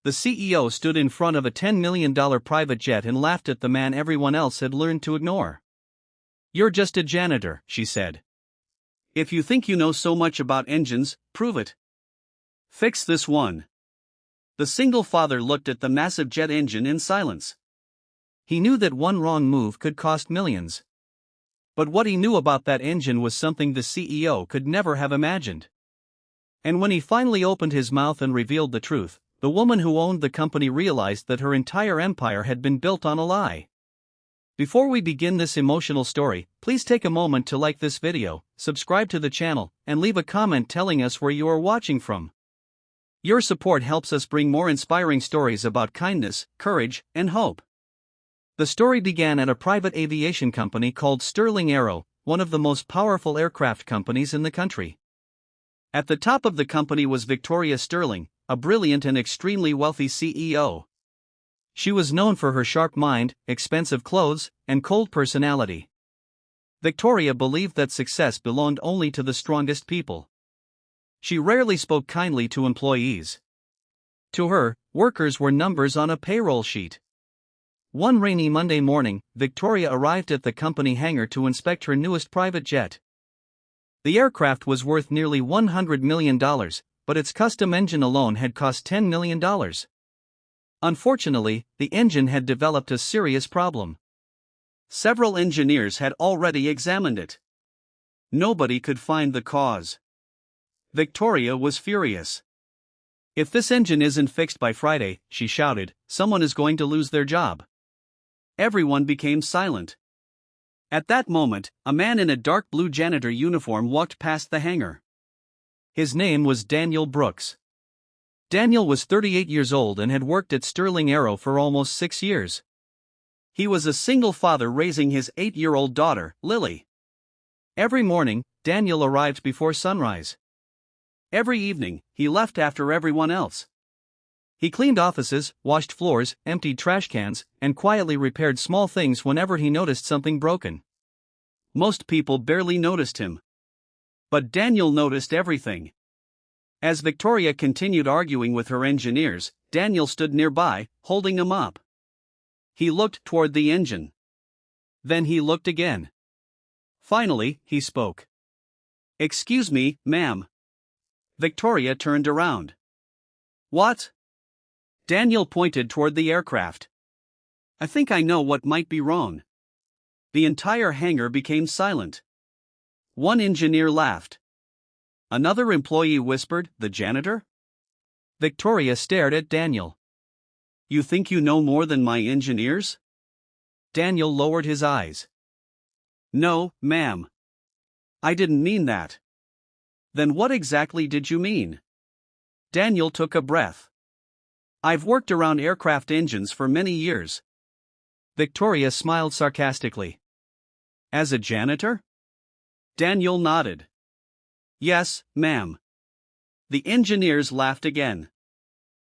The CEO stood in front of a $10 million private jet and laughed at the man everyone else had learned to ignore. "You're just a janitor," she said. "If you think you know so much about engines, prove it. Fix this one." The single father looked at the massive jet engine in silence. He knew that one wrong move could cost millions. But what he knew about that engine was something the CEO could never have imagined. And when he finally opened his mouth and revealed the truth, the woman who owned the company realized that her entire empire had been built on a lie. Before we begin this emotional story, please take a moment to like this video, subscribe to the channel, and leave a comment telling us where you are watching from. Your support helps us bring more inspiring stories about kindness, courage, and hope. The story began at a private aviation company called Sterling Aero, one of the most powerful aircraft companies in the country. At the top of the company was Victoria Sterling, a brilliant and extremely wealthy CEO. She was known for her sharp mind, expensive clothes, and cold personality. Victoria believed that success belonged only to the strongest people. She rarely spoke kindly to employees. To her, workers were numbers on a payroll sheet. One rainy Monday morning, Victoria arrived at the company hangar to inspect her newest private jet. The aircraft was worth nearly $100 million, but its custom engine alone had cost $10 million. Unfortunately, the engine had developed a serious problem. Several engineers had already examined it. Nobody could find the cause. Victoria was furious. "If this engine isn't fixed by Friday," she shouted, "someone is going to lose their job." Everyone became silent. At that moment, a man in a dark blue janitor uniform walked past the hangar. His name was Daniel Brooks. Daniel was 38 years old and had worked at Sterling Aero for almost 6 years. He was a single father raising his 8-year-old daughter, Lily. Every morning, Daniel arrived before sunrise. Every evening, he left after everyone else. He cleaned offices, washed floors, emptied trash cans, and quietly repaired small things whenever he noticed something broken. Most people barely noticed him. But Daniel noticed everything. As Victoria continued arguing with her engineers, Daniel stood nearby, holding a mop. He looked toward the engine. Then he looked again. Finally, he spoke. "Excuse me, ma'am." Victoria turned around. "What?" Daniel pointed toward the aircraft. "I think I know what might be wrong." The entire hangar became silent. One engineer laughed. Another employee whispered, "The janitor?" Victoria stared at Daniel. "You think you know more than my engineers?" Daniel lowered his eyes. "No, ma'am. I didn't mean that." "Then what exactly did you mean?" Daniel took a breath. "I've worked around aircraft engines for many years." Victoria smiled sarcastically. "As a janitor?" Daniel nodded. "Yes, ma'am." The engineers laughed again.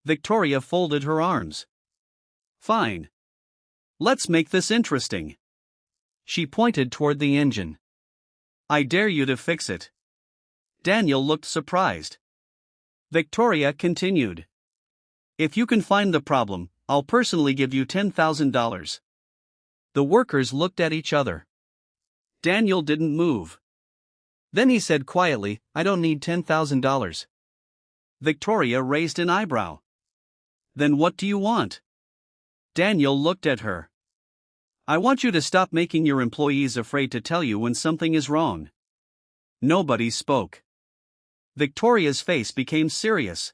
Victoria folded her arms. "Fine. Let's make this interesting." She pointed toward the engine. "I dare you to fix it." Daniel looked surprised. Victoria continued. "If you can find the problem, I'll personally give you $10,000. The workers looked at each other. Daniel didn't move. Then he said quietly, "I don't need $10,000. Victoria raised an eyebrow. "Then what do you want?" Daniel looked at her. "I want you to stop making your employees afraid to tell you when something is wrong." Nobody spoke. Victoria's face became serious.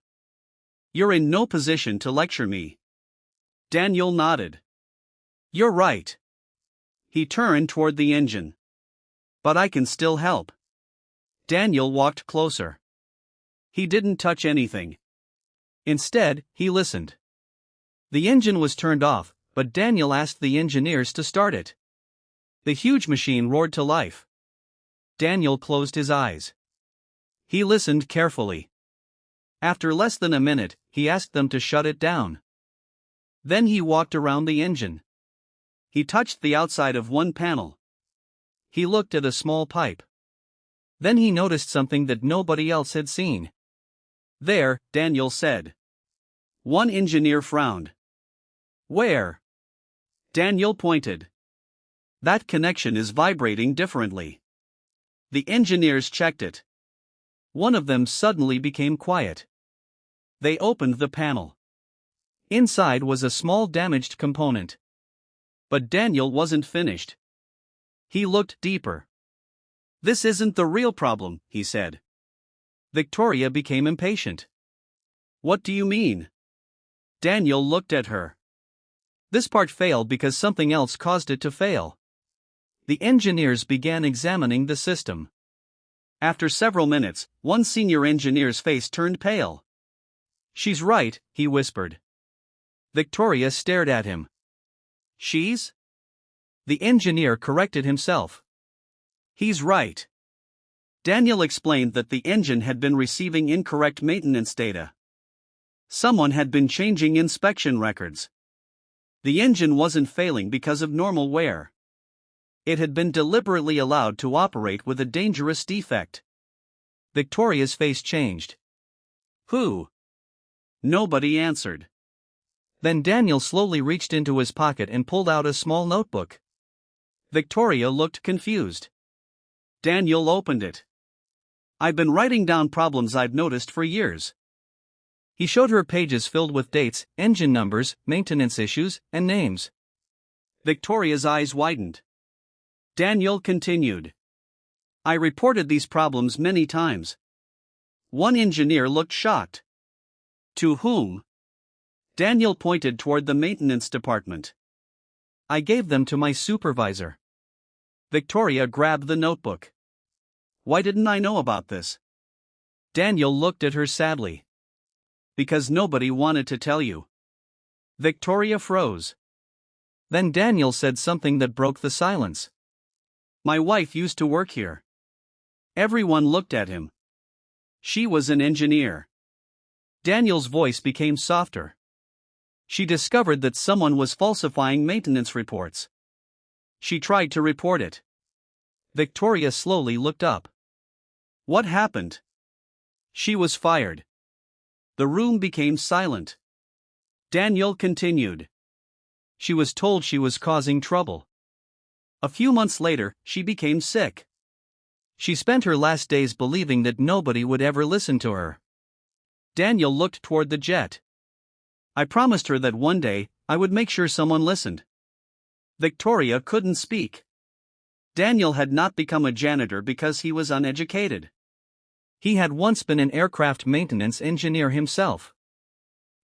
"You're in no position to lecture me." Daniel nodded. "You're right." He turned toward the engine. "But I can still help." Daniel walked closer. He didn't touch anything. Instead, he listened. The engine was turned off, but Daniel asked the engineers to start it. The huge machine roared to life. Daniel closed his eyes. He listened carefully. After less than a minute, he asked them to shut it down. Then he walked around the engine. He touched the outside of one panel. He looked at a small pipe. Then he noticed something that nobody else had seen. "There," Daniel said. One engineer frowned. Where? Daniel pointed. That connection is vibrating differently. The engineers checked it. One of them suddenly became quiet. They opened the panel. Inside was a small damaged component. But Daniel wasn't finished. He looked deeper. This isn't the real problem, he said. Victoria became impatient. What do you mean? Daniel looked at her. This part failed because something else caused it to fail. The engineers began examining the system. After several minutes, one senior engineer's face turned pale. She's right, he whispered. Victoria stared at him. She's? The engineer corrected himself. He's right. Daniel explained that the engine had been receiving incorrect maintenance data. Someone had been changing inspection records. The engine wasn't failing because of normal wear. It had been deliberately allowed to operate with a dangerous defect. Victoria's face changed. Who? Nobody answered. Then Daniel slowly reached into his pocket and pulled out a small notebook. Victoria looked confused. Daniel opened it. I've been writing down problems I've noticed for years. He showed her pages filled with dates, engine numbers, maintenance issues, and names. Victoria's eyes widened. Daniel continued. I reported these problems many times. One engineer looked shocked. To whom? Daniel pointed toward the maintenance department. I gave them to my supervisor. Victoria grabbed the notebook. Why didn't I know about this? Daniel looked at her sadly. Because nobody wanted to tell you. Victoria froze. Then Daniel said something that broke the silence. My wife used to work here. Everyone looked at him. She was an engineer. Daniel's voice became softer. She discovered that someone was falsifying maintenance reports. She tried to report it. Victoria slowly looked up. What happened? She was fired. The room became silent. Daniel continued. She was told she was causing trouble. A few months later, she became sick. She spent her last days believing that nobody would ever listen to her. Daniel looked toward the jet. I promised her that one day, I would make sure someone listened. Victoria couldn't speak. Daniel had not become a janitor because he was uneducated. He had once been an aircraft maintenance engineer himself.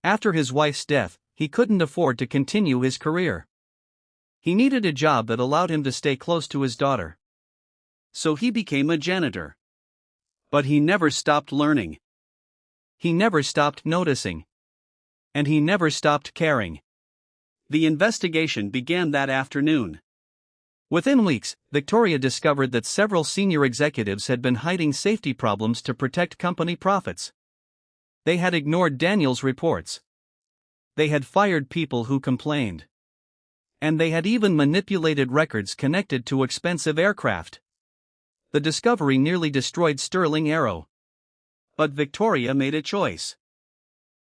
After his wife's death, he couldn't afford to continue his career. He needed a job that allowed him to stay close to his daughter. So he became a janitor. But he never stopped learning. He never stopped noticing. And he never stopped caring. The investigation began that afternoon. Within weeks, Victoria discovered that several senior executives had been hiding safety problems to protect company profits. They had ignored Daniel's reports. They had fired people who complained. And they had even manipulated records connected to expensive aircraft. The discovery nearly destroyed Sterling Aero. But Victoria made a choice.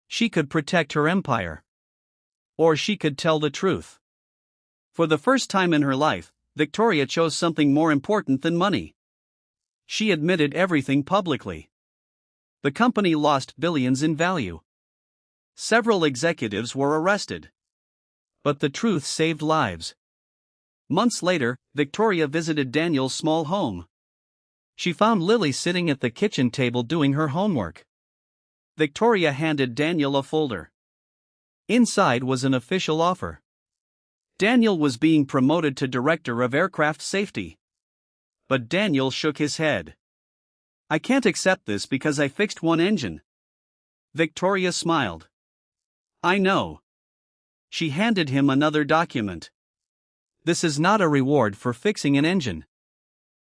She could protect her empire. Or she could tell the truth. For the first time in her life, Victoria chose something more important than money. She admitted everything publicly. The company lost billions in value. Several executives were arrested. But the truth saved lives. Months later, Victoria visited Daniel's small home. She found Lily sitting at the kitchen table doing her homework. Victoria handed Daniel a folder. Inside was an official offer. Daniel was being promoted to Director of Aircraft Safety. But Daniel shook his head. I can't accept this because I fixed one engine. Victoria smiled. I know. She handed him another document. This is not a reward for fixing an engine.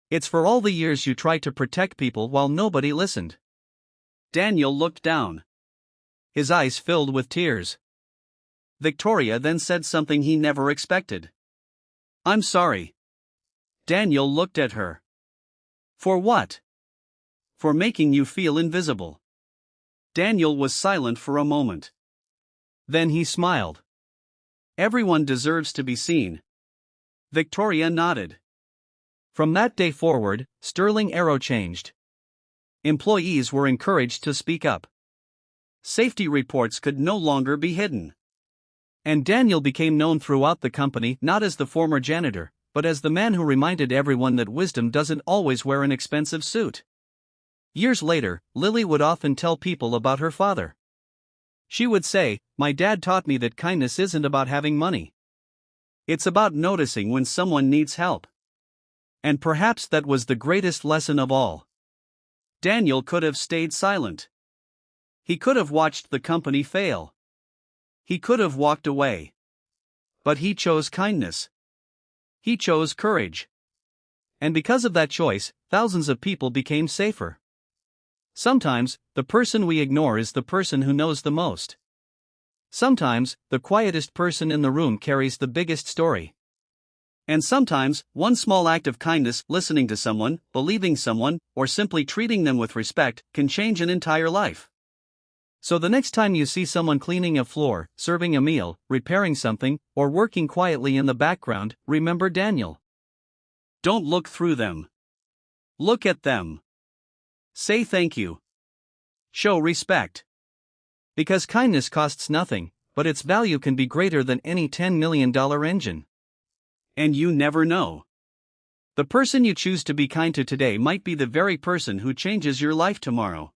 It's for all the years you tried to protect people while nobody listened. Daniel looked down. His eyes filled with tears. Victoria then said something he never expected. I'm sorry. Daniel looked at her. For what? For making you feel invisible. Daniel was silent for a moment. Then he smiled. Everyone deserves to be seen. Victoria nodded. From that day forward, Sterling Aero changed. Employees were encouraged to speak up. Safety reports could no longer be hidden. And Daniel became known throughout the company not as the former janitor, but as the man who reminded everyone that wisdom doesn't always wear an expensive suit. Years later, Lily would often tell people about her father. She would say, "My dad taught me that kindness isn't about having money. It's about noticing when someone needs help." And perhaps that was the greatest lesson of all. Daniel could have stayed silent. He could have watched the company fail. He could have walked away. But he chose kindness. He chose courage. And because of that choice, thousands of people became safer. Sometimes, the person we ignore is the person who knows the most. Sometimes, the quietest person in the room carries the biggest story. And sometimes, one small act of kindness, listening to someone, believing someone, or simply treating them with respect, can change an entire life. So the next time you see someone cleaning a floor, serving a meal, repairing something, or working quietly in the background, remember Daniel. Don't look through them. Look at them. Say thank you. Show respect. Because kindness costs nothing, but its value can be greater than any $10 million engine. And you never know. The person you choose to be kind to today might be the very person who changes your life tomorrow.